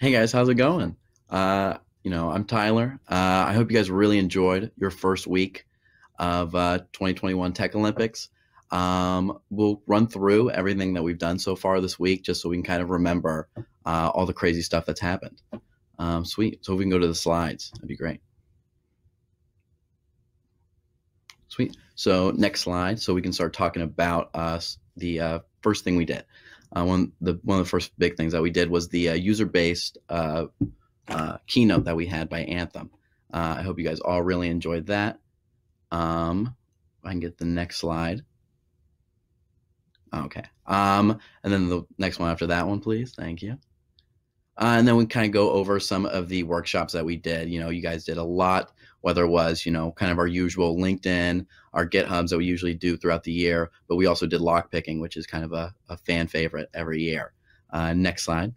Hey guys, how's it going? I'm Tyler. I hope you guys really enjoyed your first week of 2021 Tech Olympics. We'll run through everything that we've done so far this week just so we can kind of remember all the crazy stuff that's happened. Sweet. So if we can go to the slides, that'd be great. Sweet. So next slide, so we can start talking about the first thing we did. One of the first big things that we did was the user-based keynote that we had by Anthem. I hope you guys all really enjoyed that. I can get the next slide. Okay. And then the next one after that one, please. Thank you. And then we kind of go over some of the workshops that we did. You guys did a lot, whether it was, kind of our usual LinkedIn, our GitHubs that we usually do throughout the year, but we also did lockpicking, which is kind of a fan favorite every year. Next slide.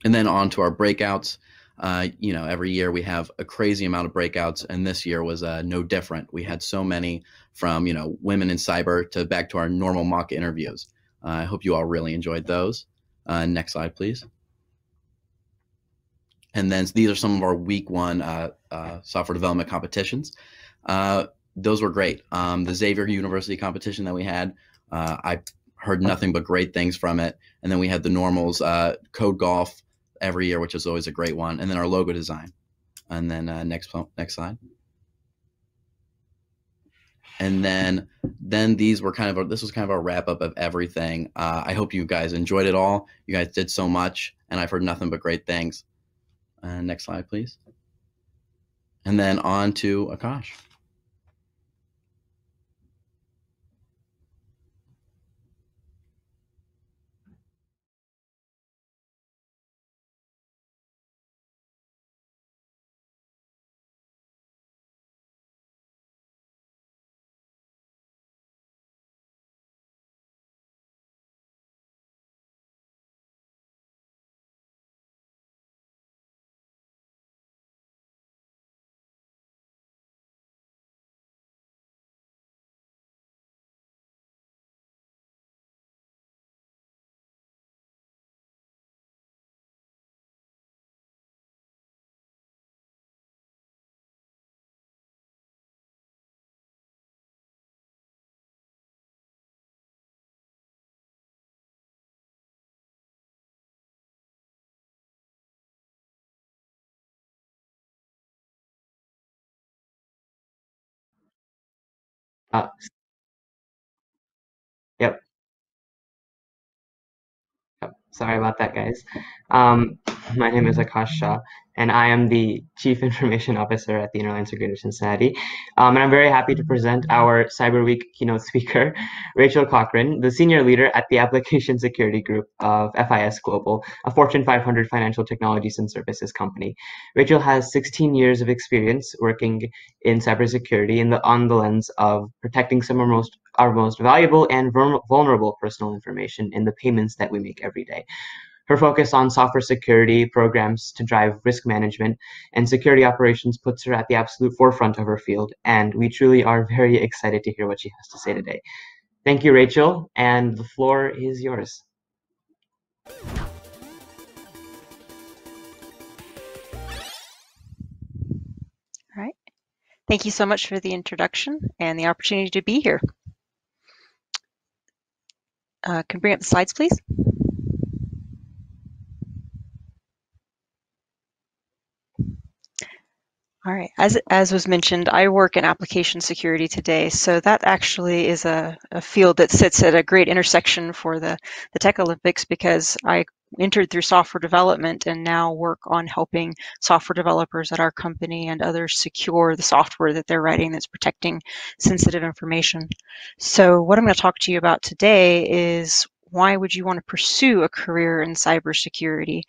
And then on to our breakouts. Every year we have a crazy amount of breakouts, and this year was no different. We had so many from, women in cyber to back to our normal mock interviews. I hope you all really enjoyed those. Next slide, please. And then these are some of our week one software development competitions. Those were great. The Xavier University competition that we had, I heard nothing but great things from it. And then we had the normals, Code Golf every year, which is always a great one. And then our logo design. And then next slide. And then these were this was kind of a wrap up of everything. I hope you guys enjoyed it all. You guys did so much, and I've heard nothing but great things. Next slide, please. And then on to Akash. Uh, yep. Sorry about that, guys. My name is Akash Shah, and I am the Chief Information Officer at the Interlines of Greater Cincinnati. And I'm very happy to present our Cyber Week keynote speaker, Rachel Cochran, the Senior Leader at the Application Security Group of FIS Global, a Fortune 500 financial technologies and services company. Rachel has 16 years of experience working in cybersecurity on the lens of protecting some of our most valuable and vulnerable personal information in the payments that we make every day. Her focus on software security programs to drive risk management and security operations puts her at the absolute forefront of her field, and we truly are very excited to hear what she has to say today. Thank you, Rachel, and the floor is yours. All right. Thank you so much for the introduction and the opportunity to be here. Can you bring up the slides, please? All right, as was mentioned, I work in application security today, so that actually is a field that sits at a great intersection for the Tech Olympics, because I entered through software development and now work on helping software developers at our company and others secure the software that they're writing that's protecting sensitive information. So what I'm going to talk to you about today is why would you want to pursue a career in cybersecurity,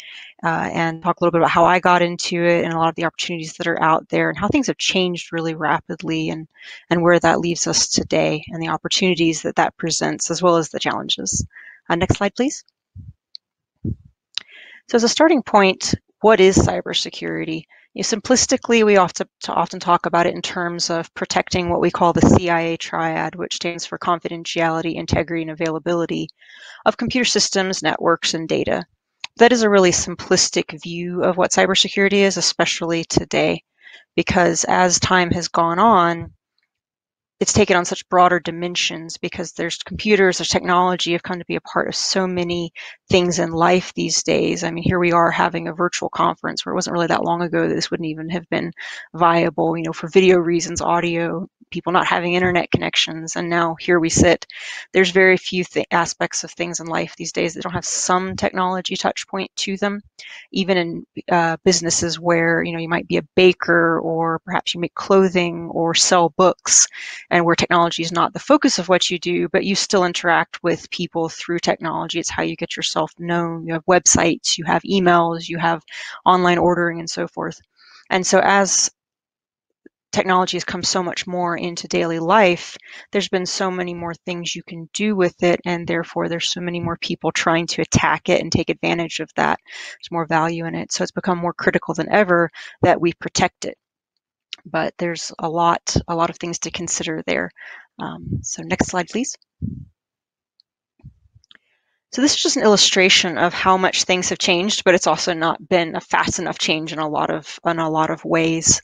and talk a little bit about how I got into it and a lot of the opportunities that are out there and how things have changed really rapidly, and where that leaves us today and the opportunities that that presents, as well as the challenges. Next slide, please. So as a starting point, what is cybersecurity? Simplistically, we often talk about it in terms of protecting what we call the CIA triad, which stands for confidentiality, integrity, and availability of computer systems, networks, and data. That is a really simplistic view of what cybersecurity is, especially today, because as time has gone on, it's taken on such broader dimensions because there's computers, there's technology have come to be a part of so many things in life these days. I mean, here we are having a virtual conference where it wasn't really that long ago that this wouldn't even have been viable, for video reasons, audio, people not having internet connections, and now here we sit. There's very few aspects of things in life these days that don't have some technology touch point to them, even in businesses where, you might be a baker or perhaps you make clothing or sell books, and where technology is not the focus of what you do, but you still interact with people through technology. It's how you get yourself known. You have websites, you have emails, you have online ordering, and so forth. And so as technology has come so much more into daily life, there's been so many more things you can do with it, and therefore there's so many more people trying to attack it and take advantage of that. There's more value in it. So it's become more critical than ever that we protect it. But there's a lot of things to consider there. So next slide, please. So this is just an illustration of how much things have changed, but it's also not been a fast enough change in a lot of ways.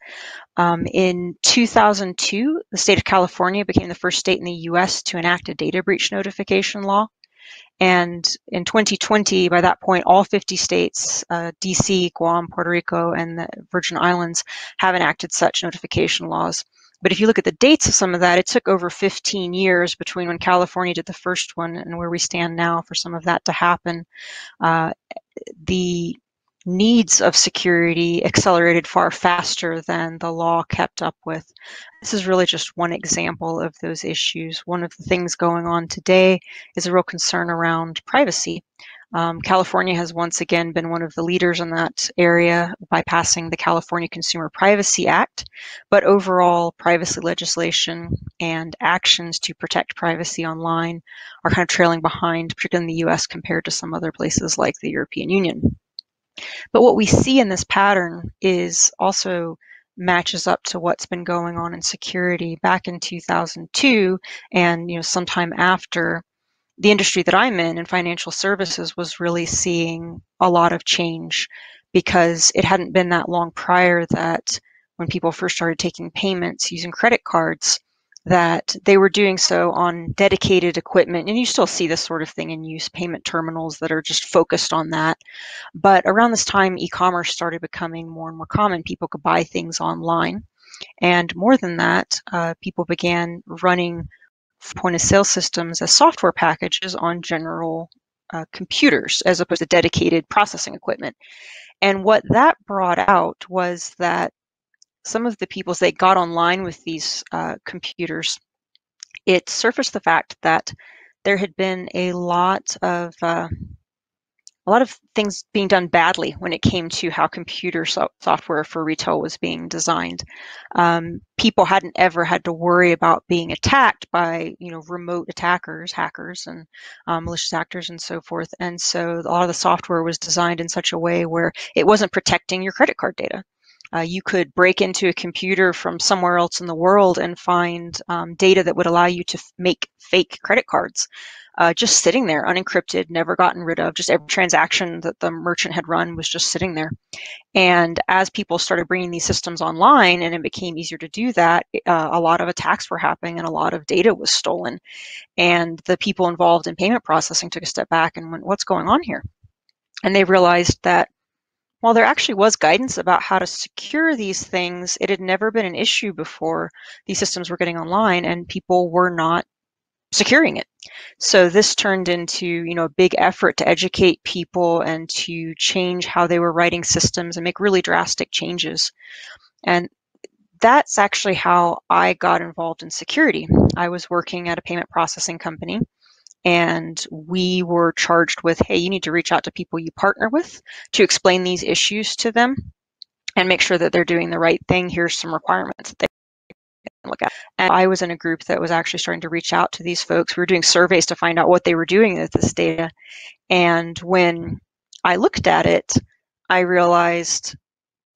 In 2002, the state of California became the first state in the U.S. to enact a data breach notification law. And in 2020, by that point, all 50 states, DC, Guam, Puerto Rico, and the Virgin Islands have enacted such notification laws. But if you look at the dates of some of that, it took over 15 years between when California did the first one and where we stand now for some of that to happen. The needs of security accelerated far faster than the law kept up with. This is really just one example of those issues. One of the things going on today is a real concern around privacy. California has once again been one of the leaders in that area by passing the California Consumer Privacy Act, but overall privacy legislation and actions to protect privacy online are kind of trailing behind, particularly in the US compared to some other places like the European Union. But what we see in this pattern is also matches up to what's been going on in security back in 2002 and sometime after. The industry that I'm in financial services was really seeing a lot of change because it hadn't been that long prior that when people first started taking payments using credit cards, that they were doing so on dedicated equipment. And you still see this sort of thing in use, payment terminals that are just focused on that. But around this time, e-commerce started becoming more and more common. People could buy things online. And more than that, people began running point of sale systems as software packages on general computers as opposed to dedicated processing equipment. And what that brought out was that some of the people, as they got online with these computers, it surfaced the fact that there had been a lot of things being done badly when it came to how computer software for retail was being designed. People hadn't ever had to worry about being attacked by, remote attackers, hackers, and malicious actors and so forth. And so a lot of the software was designed in such a way where it wasn't protecting your credit card data. You could break into a computer from somewhere else in the world and find data that would allow you to make fake credit cards. Just sitting there, unencrypted, never gotten rid of. Just every transaction that the merchant had run was just sitting there. And as people started bringing these systems online and it became easier to do that, a lot of attacks were happening and a lot of data was stolen. And the people involved in payment processing took a step back and went, what's going on here? And they realized that while there actually was guidance about how to secure these things, it had never been an issue before these systems were getting online and people were not securing it. So this turned into, a big effort to educate people and to change how they were writing systems and make really drastic changes. And that's actually how I got involved in security. I was working at a payment processing company, and we were charged with, hey, you need to reach out to people you partner with to explain these issues to them and make sure that they're doing the right thing. Here's some requirements that they look at. And I was in a group that was actually starting to reach out to these folks. We were doing surveys to find out what they were doing with this data. And when I looked at it, I realized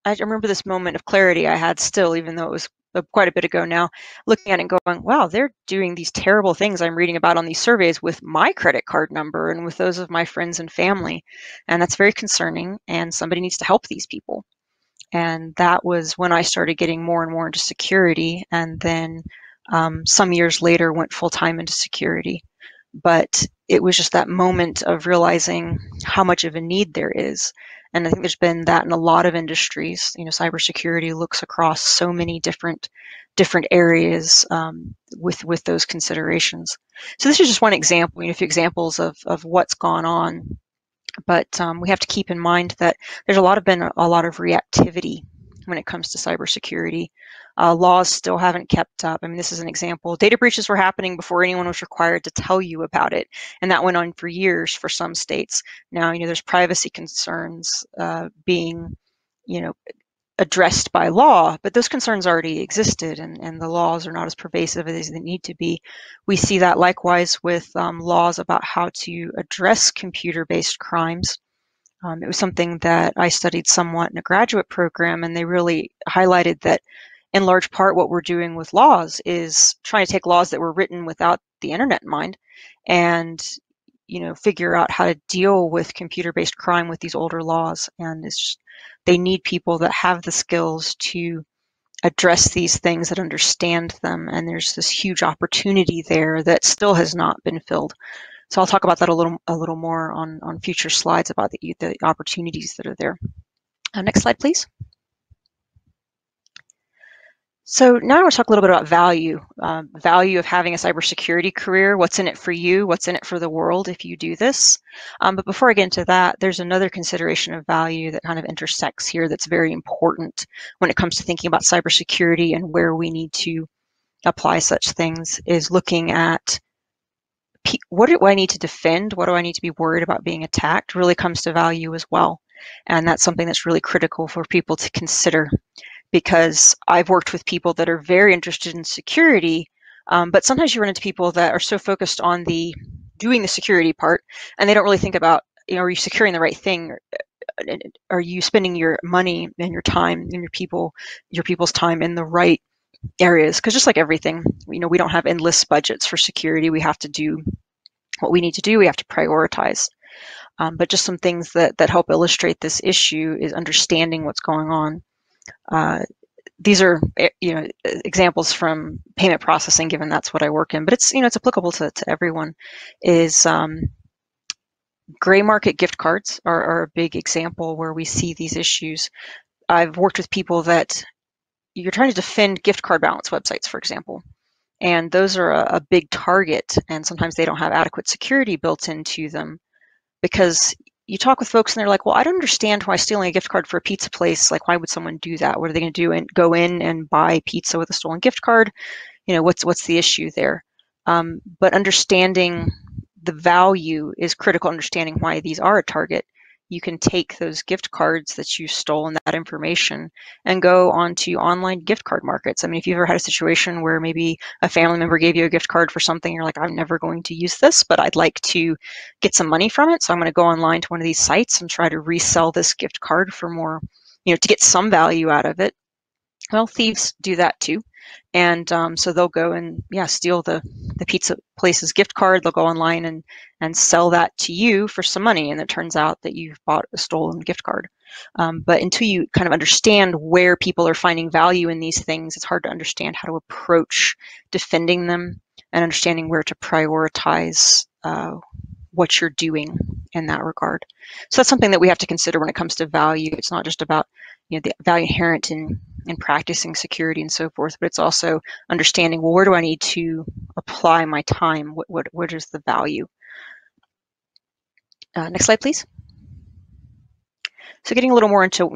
I remember this moment of clarity I had still, even though it was quite a bit ago now, looking at it and going, wow, they're doing these terrible things I'm reading about on these surveys with my credit card number and with those of my friends and family. And that's very concerning, and somebody needs to help these people. And that was when I started getting more and more into security, and then some years later went full-time into security. But it was just that moment of realizing how much of a need there is. And I think there's been that in a lot of industries. You know, cybersecurity looks across so many different areas with those considerations. So this is just one example, a few examples of what's gone on. But we have to keep in mind that there's been a lot of reactivity when it comes to cybersecurity. Laws still haven't kept up. I mean, this is an example. Data breaches were happening before anyone was required to tell you about it, and that went on for years for some states. Now, there's privacy concerns being, addressed by law, but those concerns already existed, and the laws are not as pervasive as they need to be. We see that likewise with laws about how to address computer-based crimes. It was something that I studied somewhat in a graduate program, and they really highlighted that in large part what we're doing with laws is trying to take laws that were written without the internet in mind and figure out how to deal with computer-based crime with these older laws. And they need people that have the skills to address these things, that understand them, and there's this huge opportunity there that still has not been filled. So I'll talk about that a little more on future slides about the opportunities that are there. Next slide, please. So now I want to talk a little bit about value, value of having a cybersecurity career. What's in it for you? What's in it for the world if you do this? But before I get into that, there's another consideration of value that kind of intersects here that's very important when it comes to thinking about cybersecurity and where we need to apply such things, is looking at what do I need to defend? What do I need to be worried about being attacked? Really comes to value as well. And that's something that's really critical for people to consider, because I've worked with people that are very interested in security, but sometimes you run into people that are so focused on doing the security part, and they don't really think about, are you securing the right thing? Are you spending your money and your time and your people's time in the right areas? Because just like everything, we don't have endless budgets for security. We have to do what we need to do. We have to prioritize. But just some things that help illustrate this issue is understanding what's going on. These are examples from payment processing, given that's what I work in, but it's applicable to everyone. Is gray market gift cards are a big example where we see these issues. I've worked with people that you're trying to defend gift card balance websites, for example, and those are a big target, and sometimes they don't have adequate security built into them, because you talk with folks and they're like, well, I don't understand why stealing a gift card for a pizza place, like why would someone do that? What are they going to do, and go in and buy pizza with a stolen gift card? What's the issue there? But understanding the value is critical. Understanding why these are a target. You can take those gift cards that you've stolen, that information, and go onto online gift card markets. I mean, if you've ever had a situation where maybe a family member gave you a gift card for something, you're like, I'm never going to use this, but I'd like to get some money from it. So I'm going to go online to one of these sites and try to resell this gift card for more, to get some value out of it. Well, thieves do that too. And so they'll go and steal the pizza place's gift card. They'll go online and sell that to you for some money, and it turns out that you've bought a stolen gift card. But until you kind of understand where people are finding value in these things, it's hard to understand how to approach defending them and understanding where to prioritize what you're doing in that regard. So that's something that we have to consider when it comes to value. It's not just about the value inherent in practicing security and so forth, but it's also understanding, well, where do I need to apply my time? What is the value? Next slide, please. So getting a little more into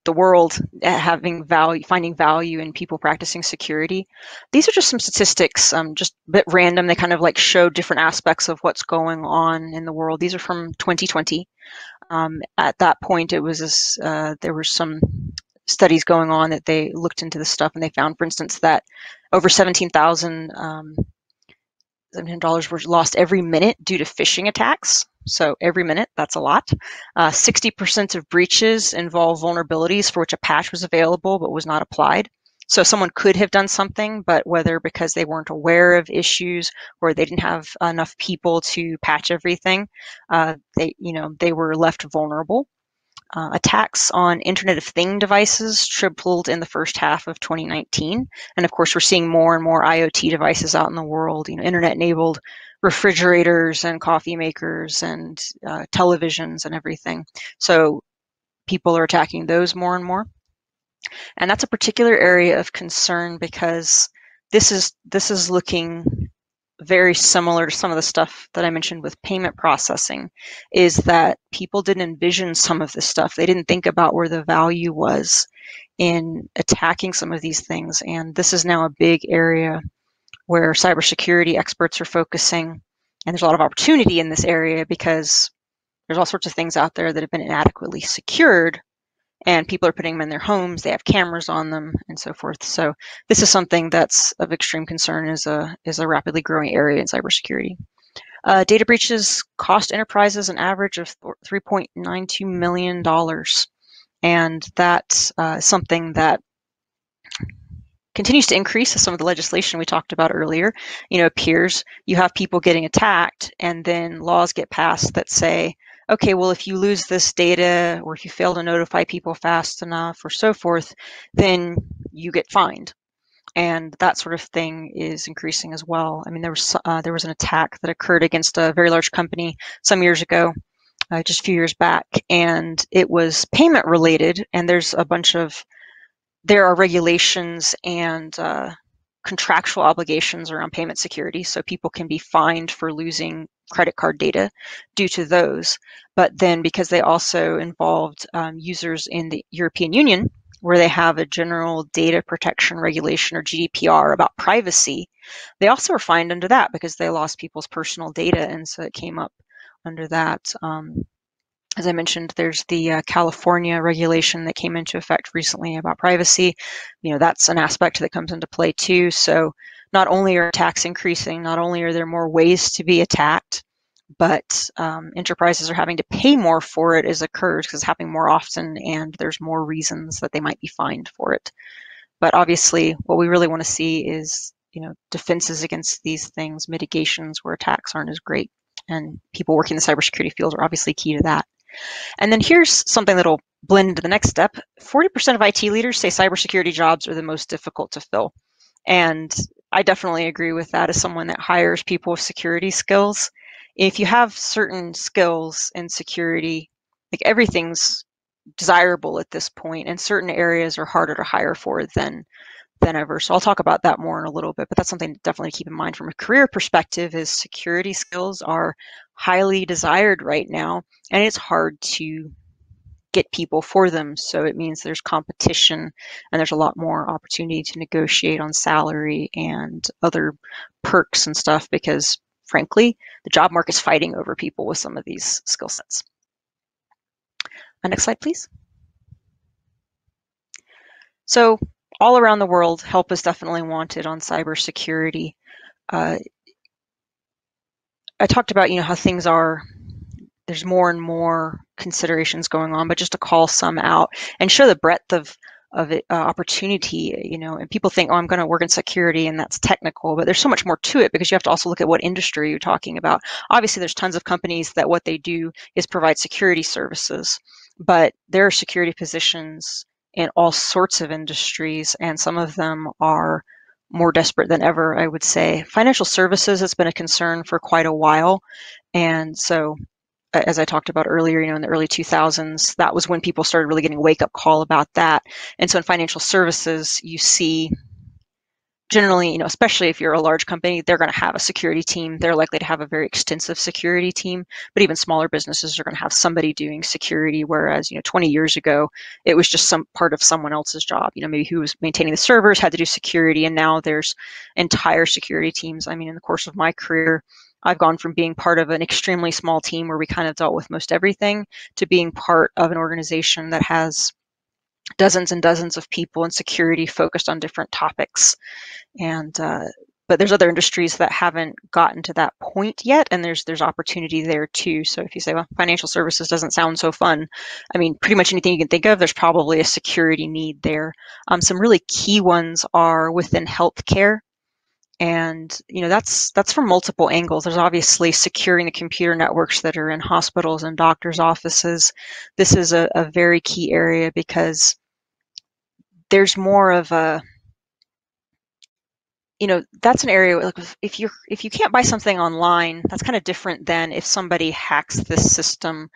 the world having value, finding value in people practicing security. These are just some statistics, just a bit random. They kind of like show different aspects of what's going on in the world. These are from 2020. At that point, it was there were some studies going on that they looked into this stuff, and they found, for instance, that over $17,000 were lost every minute due to phishing attacks. So every minute, that's a lot. 60% of breaches involve vulnerabilities for which a patch was available but was not applied. So someone could have done something, but whether because they weren't aware of issues or they didn't have enough people to patch everything, they were left vulnerable. Attacks on Internet of Things devices tripled in the first half of 2019. And of course, we're seeing more and more IoT devices out in the world, internet-enabled refrigerators and coffee makers and televisions and everything. So people are attacking those more and more. And that's a particular area of concern because this is looking very similar to some of the stuff that I mentioned with payment processing, is that people didn't envision some of this stuff. They didn't think about where the value was in attacking some of these things. And this is now a big area where cybersecurity experts are focusing. And there's a lot of opportunity in this area because there's all sorts of things out there that have been inadequately secured, and people are putting them in their homes, they have cameras on them, and so forth. So this is something that's of extreme concern, is a rapidly growing area in cybersecurity. Data breaches cost enterprises an average of $3.92 million. And that's something that continues to increase as some of the legislation we talked about earlier, appears. You have people getting attacked, and then laws get passed that say, okay, well, if you lose this data or if you fail to notify people fast enough or so forth, then you get fined. And that sort of thing is increasing as well. I mean, there was an attack that occurred against a very large company some years ago, just a few years back, and it was payment related. And there are regulations and contractual obligations around payment security, so people can be fined for losing credit card data due to those. But then because they also involved users in the European Union, where they have a general data protection regulation or GDPR about privacy, they also were fined under that because they lost people's personal data, and so it came up under that. As I mentioned, there's the California regulation that came into effect recently about privacy. That's an aspect that comes into play too. So not only are attacks increasing, not only are there more ways to be attacked, but enterprises are having to pay more for it as it occurs because it's happening more often, and there's more reasons that they might be fined for it. But obviously, what we really want to see is, defenses against these things, mitigations where attacks aren't as great. And people working in the cybersecurity field are obviously key to that. And then here's something that'll blend into the next step. 40% of IT leaders say cybersecurity jobs are the most difficult to fill. And I definitely agree with that as someone that hires people with security skills. If you have certain skills in security, like everything's desirable at this point, and certain areas are harder to hire for than ever. So I'll talk about that more in a little bit, but that's something to definitely keep in mind from a career perspective, is security skills are highly desired right now, and it's hard to get people for them. So it means there's competition, and there's a lot more opportunity to negotiate on salary and other perks and stuff, because frankly, the job market's fighting over people with some of these skill sets. Next slide, please. So all around the world, help is definitely wanted on cybersecurity. I talked about, how things are, there's more and more considerations going on, but just to call some out and show the breadth of opportunity, and people think, oh, I'm going to work in security and that's technical, but there's so much more to it because you have to also look at what industry you're talking about. Obviously, there's tons of companies that what they do is provide security services, but there are security positions in all sorts of industries, and some of them are more desperate than ever, I would say. Financial services has been a concern for quite a while, and so as I talked about earlier, in the early 2000s, that was when people started really getting a wake-up call about that. And so in financial services, you see generally, especially if you're a large company, they're going to have a security team. They're likely to have a very extensive security team, but even smaller businesses are going to have somebody doing security, whereas, 20 years ago, it was just some part of someone else's job. Maybe who was maintaining the servers had to do security, and now there's entire security teams. I mean, in the course of my career, I've gone from being part of an extremely small team where we kind of dealt with most everything to being part of an organization that has dozens and dozens of people in security focused on different topics. And but there's other industries that haven't gotten to that point yet, and there's opportunity there too. So if you say, well, financial services doesn't sound so fun, I mean, pretty much anything you can think of, there's probably a security need there. Some really key ones are within healthcare. And that's from multiple angles. There's obviously securing the computer networks that are in hospitals and doctors' offices. This is a very key area because there's more of a, that's an area like if you can't buy something online, that's kind of different than if somebody hacks this system,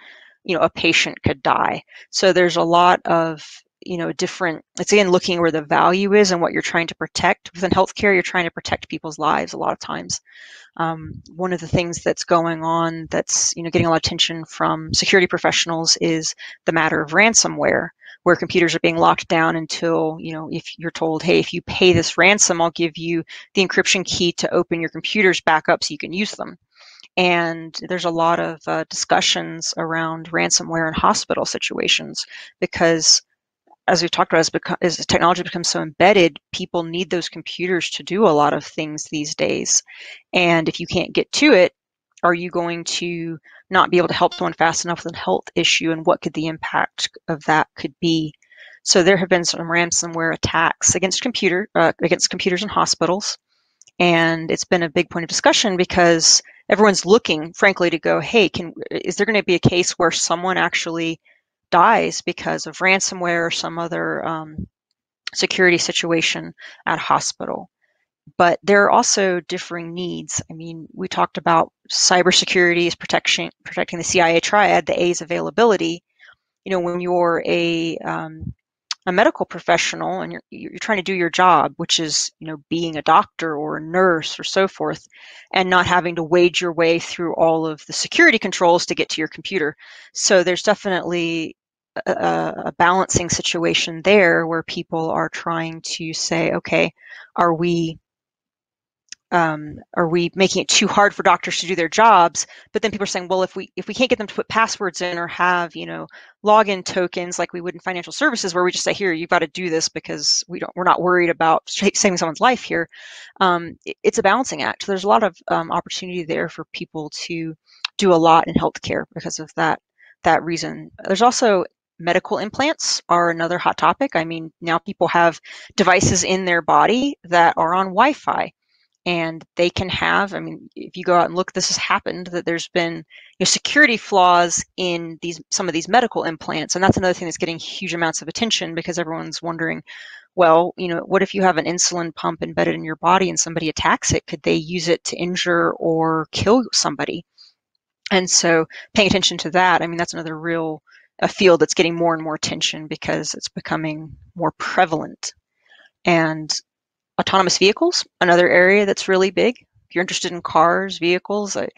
a patient could die. So there's a lot of different, it's again looking where the value is and what you're trying to protect. Within healthcare, you're trying to protect people's lives a lot of times. One of the things that's going on that's getting a lot of attention from security professionals is the matter of ransomware, where computers are being locked down until, if you're told, hey, if you pay this ransom, I'll give you the encryption key to open your computers back up so you can use them. And there's a lot of discussions around ransomware in hospital situations because, as we've talked about, as technology becomes so embedded, people need those computers to do a lot of things these days. And if you can't get to it, are you going to not be able to help someone fast enough with a health issue, and what could the impact of that could be? So there have been some ransomware attacks against computers in hospitals, and it's been a big point of discussion because everyone's looking, frankly, to go, hey, is there going to be a case where someone actually dies because of ransomware or some other security situation at a hospital? But there are also differing needs. I mean, we talked about cybersecurity is protecting the CIA triad. The A is availability. When you're a medical professional and you're trying to do your job, which is being a doctor or a nurse or so forth, and not having to wade your way through all of the security controls to get to your computer. So there's definitely a balancing situation there where people are trying to say, okay, are we making it too hard for doctors to do their jobs? But then people are saying, well, if we can't get them to put passwords in or have login tokens like we would in financial services, where we just say, here, you've got to do this because we're not worried about saving someone's life here. It's a balancing act. So there's a lot of opportunity there for people to do a lot in healthcare because of that reason. There's also medical implants are another hot topic. I mean, now people have devices in their body that are on Wi-Fi. And they can have, I mean, if you go out and look, this has happened, that there's been security flaws in some of these medical implants. And that's another thing that's getting huge amounts of attention because everyone's wondering, well, what if you have an insulin pump embedded in your body and somebody attacks it? Could they use it to injure or kill somebody? And so paying attention to that, I mean, that's another a field that's getting more and more attention because it's becoming more prevalent. And autonomous vehicles, another area that's really big. If you're interested in cars, vehicles, a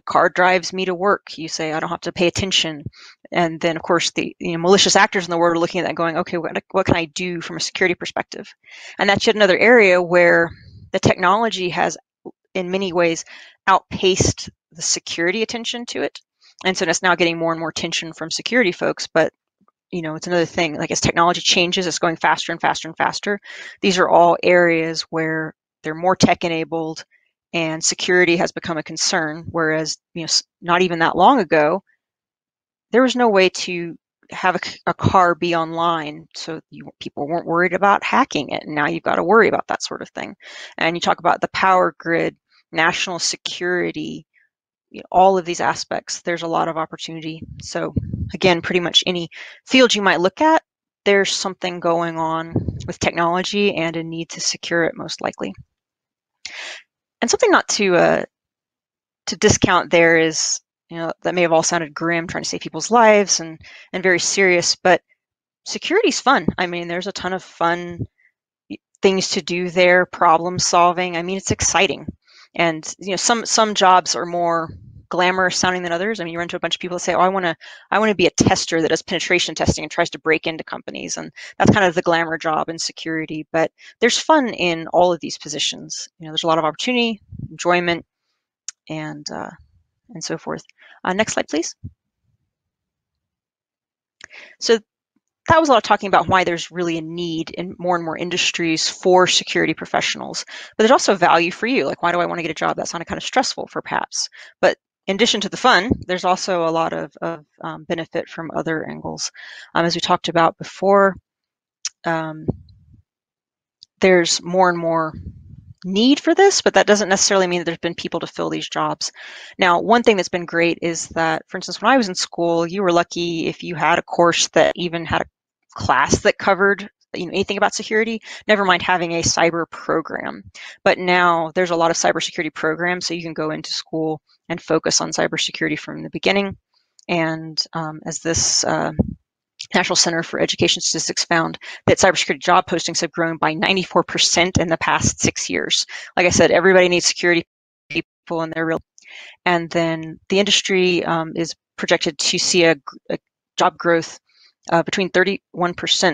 car drives me to work. You say, I don't have to pay attention. And then, of course, the malicious actors in the world are looking at that going, okay, what can I do from a security perspective? And that's yet another area where the technology has, in many ways, outpaced the security attention to it. And so it's now getting more and more attention from security folks, but it's another thing, like as technology changes, it's going faster and faster and faster. These are all areas where they're more tech enabled and security has become a concern. Whereas, not even that long ago, there was no way to have a car be online. So people weren't worried about hacking it. And now you've got to worry about that sort of thing. And you talk about the power grid, national security, all of these aspects, there's a lot of opportunity. So again, pretty much any field you might look at, there's something going on with technology and a need to secure it, most likely. And something not to discount there is, that may have all sounded grim, trying to save people's lives and very serious, but security's fun. I mean, there's a ton of fun things to do there, problem solving. I mean, it's exciting. And some jobs are more glamorous sounding than others. I mean, you run into a bunch of people that say, oh, I want to be a tester that does penetration testing and tries to break into companies. And that's kind of the glamour job in security. But there's fun in all of these positions. There's a lot of opportunity, enjoyment, and so forth. Next slide, please. So that was a lot of talking about why there's really a need in more and more industries for security professionals. But there's also value for you. Like, why do I want to get a job that sounded kind of stressful for perhaps? But in addition to the fun, there's also a lot of benefit from other angles. As we talked about before, there's more and more need for this, but that doesn't necessarily mean that there's been people to fill these jobs. Now, one thing that's been great is that, for instance, when I was in school, you were lucky if you had a course that even had a class that covered anything about security, never mind having a cyber program. But now there's a lot of cybersecurity programs, so you can go into school and focus on cybersecurity from the beginning. And as this National Center for Education Statistics found, that cybersecurity job postings have grown by 94% in the past 6 years. Like I said, everybody needs security people, and they're real. And then the industry is projected to see a job growth between 31%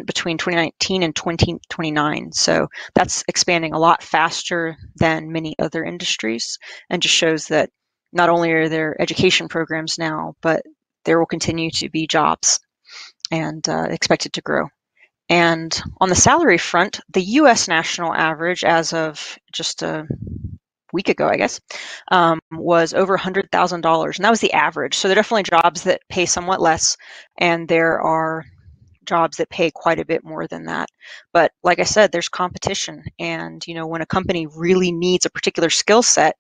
between 2019 and 2029. So that's expanding a lot faster than many other industries, and just shows that not only are there education programs now, but there will continue to be jobs and expected to grow. And on the salary front, the US national average as of just a week ago, I guess, was over $100,000. And that was the average. So there are definitely jobs that pay somewhat less, and there are jobs that pay quite a bit more than that. But like I said, there's competition. And, when a company really needs a particular skill set,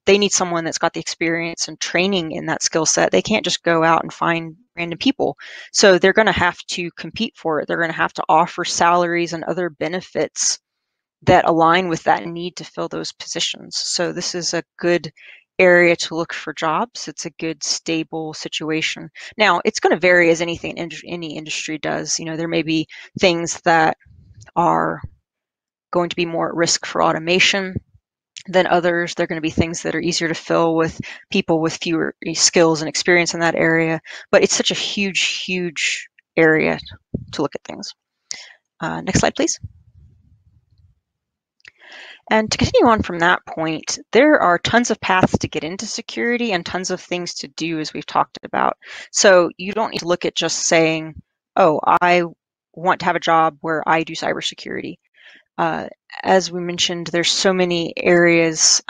they need someone that's got the experience and training in that skill set. They can't just go out and find random people. So they're going to have to compete for it. They're going to have to offer salaries and other benefits that align with that need to fill those positions. So this is a good area to look for jobs. It's a good, stable situation. Now, it's going to vary as any industry does. There may be things that are going to be more at risk for automation than others. They're going to be things that are easier to fill with people with fewer skills and experience in that area. But it's such a huge, huge area to look at things. Next slide, please. And to continue on from that point, there are tons of paths to get into security and tons of things to do, as we've talked about. So you don't need to look at just saying, oh, I want to have a job where I do cybersecurity. As we mentioned, there's so many areas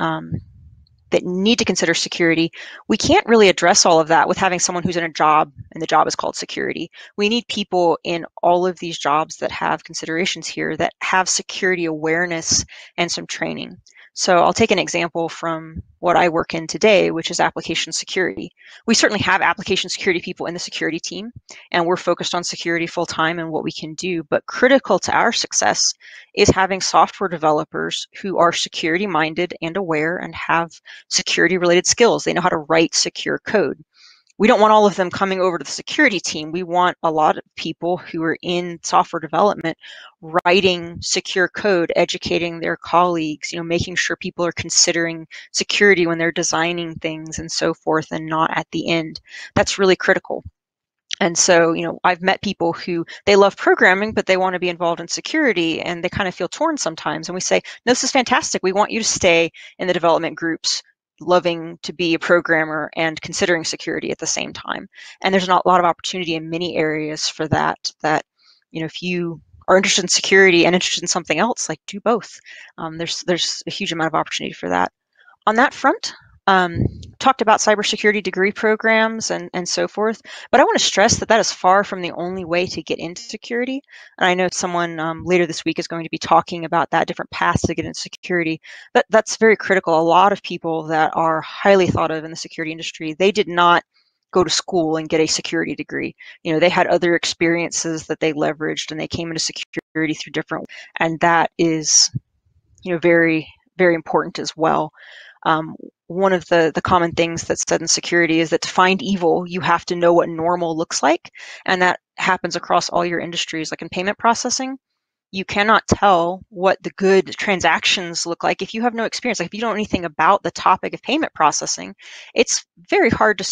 that need to consider security. We can't really address all of that with having someone who's in a job and the job is called security. We need people in all of these jobs that have considerations here that have security awareness and some training. So I'll take an example from what I work in today, which is application security. We certainly have application security people in the security team, and we're focused on security full time and what we can do. But critical to our success is having software developers who are security minded and aware and have security related skills. They know how to write secure code. We don't want all of them coming over to the security team. We want a lot of people who are in software development writing secure code, educating their colleagues, making sure people are considering security when they're designing things and so forth, and not at the end. That's really critical. And so, I've met people who they love programming, but they want to be involved in security, and they kind of feel torn sometimes. And we say, no, this is fantastic. We want you to stay in the development groups, loving to be a programmer and considering security at the same time. And there's not a lot of opportunity in many areas for that, if you are interested in security and interested in something else, like, do both. There's a huge amount of opportunity for that. On that front, talked about cybersecurity degree programs and so forth, but I want to stress that is far from the only way to get into security. And I know someone later this week is going to be talking about that, different paths to get into security, but that's very critical. A lot of people that are highly thought of in the security industry, they did not go to school and get a security degree. They had other experiences that they leveraged, and they came into security through different, and that is, very, very important as well. One of the common things that's said in security is that to find evil, you have to know what normal looks like. And that happens across all your industries. Like in payment processing, you cannot tell what the good transactions look like if you have no experience. Like if you don't know anything about the topic of payment processing, it's very hard to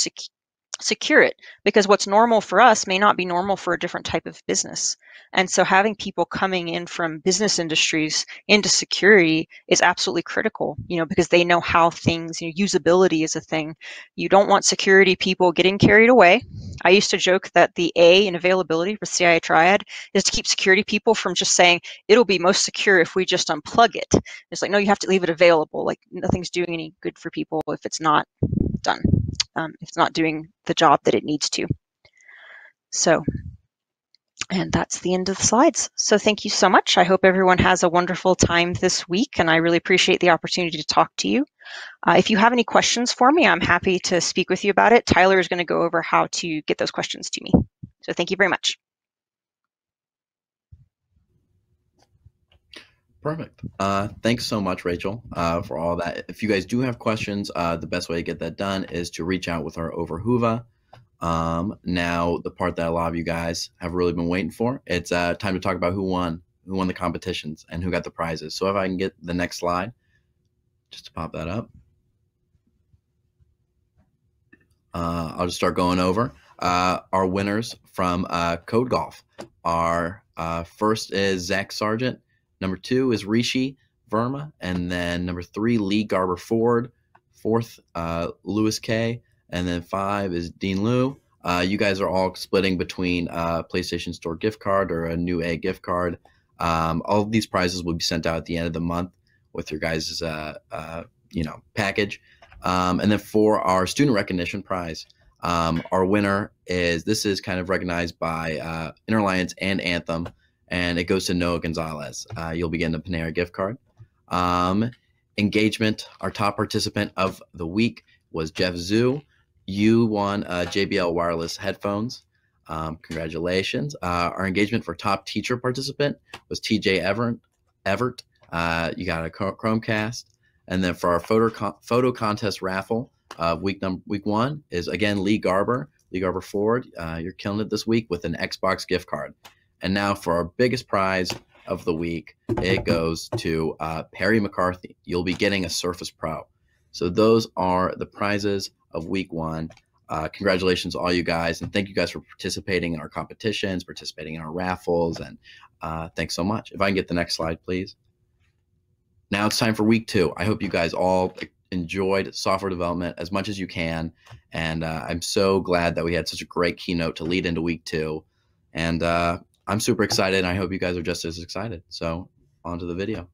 secure it, because what's normal for us may not be normal for a different type of business. And so having people coming in from business industries into security is absolutely critical, because they know how things, usability is a thing. You don't want security people getting carried away. I used to joke that the A in availability for CIA Triad is to keep security people from just saying it'll be most secure if we just unplug it. It's like, no, you have to leave it available. Like, nothing's doing any good for people if it's not done. If it's not doing the job that it needs to. So, and that's the end of the slides. So thank you so much. I hope everyone has a wonderful time this week, and I really appreciate the opportunity to talk to you. If you have any questions for me, I'm happy to speak with you about it. Tyler is going to go over how to get those questions to me. So thank you very much. Perfect. Thanks so much, Rachel, for all that. If you guys do have questions, the best way to get that done is to reach out with our overhoova. Now, the part that a lot of you guys have really been waiting for, it's time to talk about who won the competitions and who got the prizes. So if I can get the next slide, just to pop that up. I'll just start going over our winners from Code Golf. Our first is Zach Sargent. Number 2 is Rishi Verma. And then number 3, Lee Garber Ford. 4th, Lewis K. And then 5 is Dean Liu. You guys are all splitting between a PlayStation Store gift card or a New A gift card. All of these prizes will be sent out at the end of the month with your guys' package. And then for our student recognition prize, our winner this is kind of recognized by Interalliance and Anthem, and it goes to Noah Gonzalez. You'll be getting a Panera gift card. Engagement, our top participant of the week was Jeff Zhu. You won JBL wireless headphones. Congratulations. Our engagement for top teacher participant was TJ Everett. You got a Chromecast. And then for our photo contest raffle of week 1 is, again, Lee Garber Ford. You're killing it this week with an Xbox gift card. And now for our biggest prize of the week, it goes to Perry McCarthy. You'll be getting a Surface Pro. So those are the prizes of week 1. Congratulations, all you guys. And thank you guys for participating in our competitions, participating in our raffles. And thanks so much. If I can get the next slide, please. Now it's time for week 2. I hope you guys all enjoyed software development as much as you can. And I'm so glad that we had such a great keynote to lead into week 2. And I'm super excited, and I hope you guys are just as excited. So on to the video.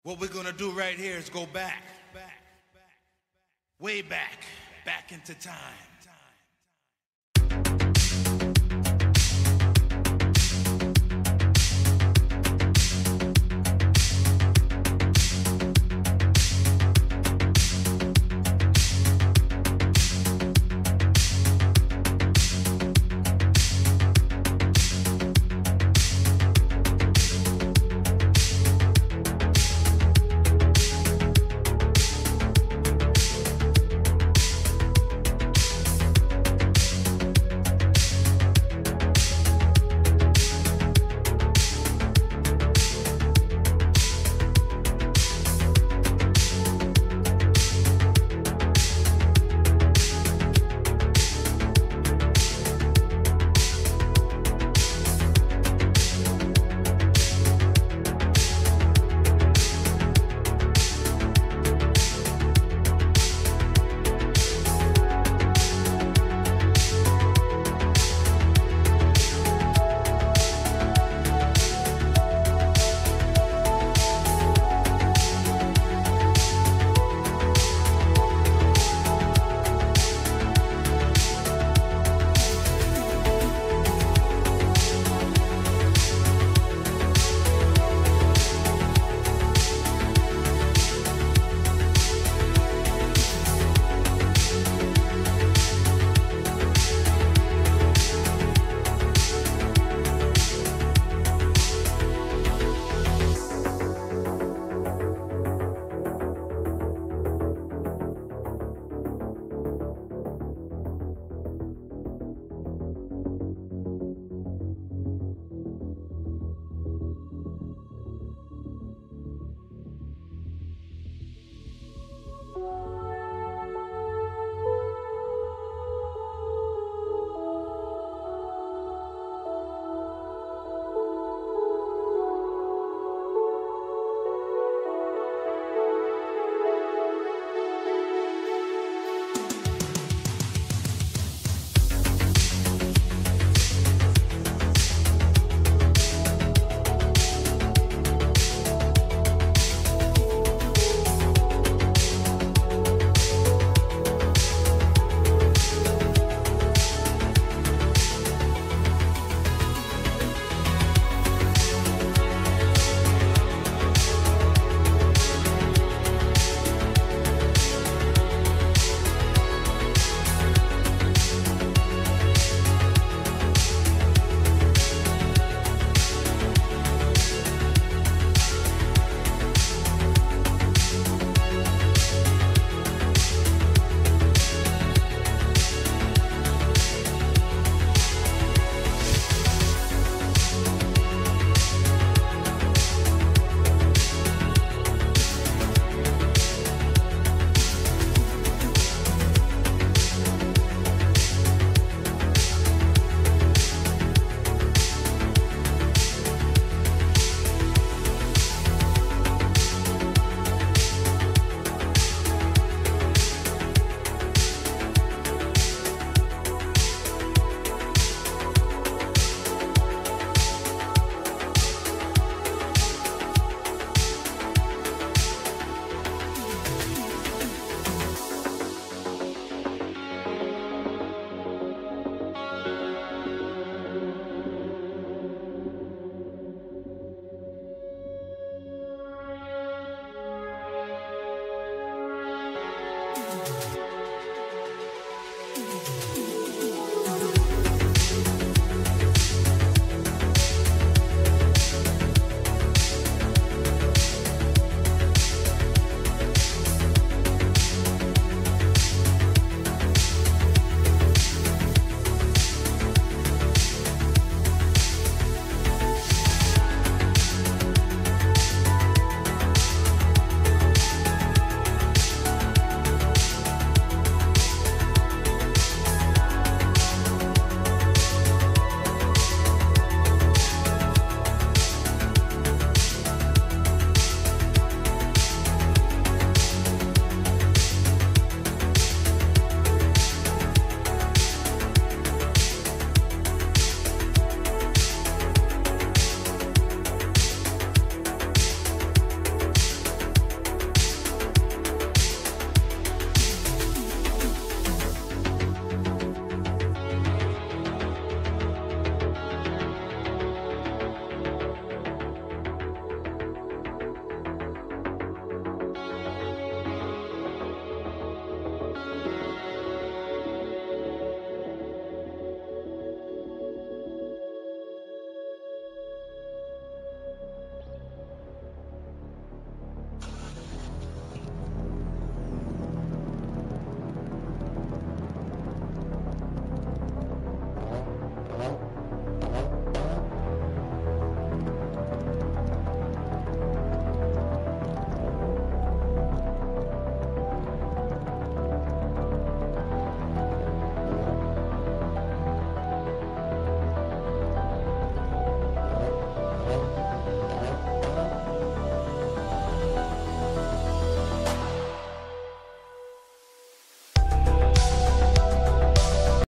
What we're gonna do right here is go back, way back into time.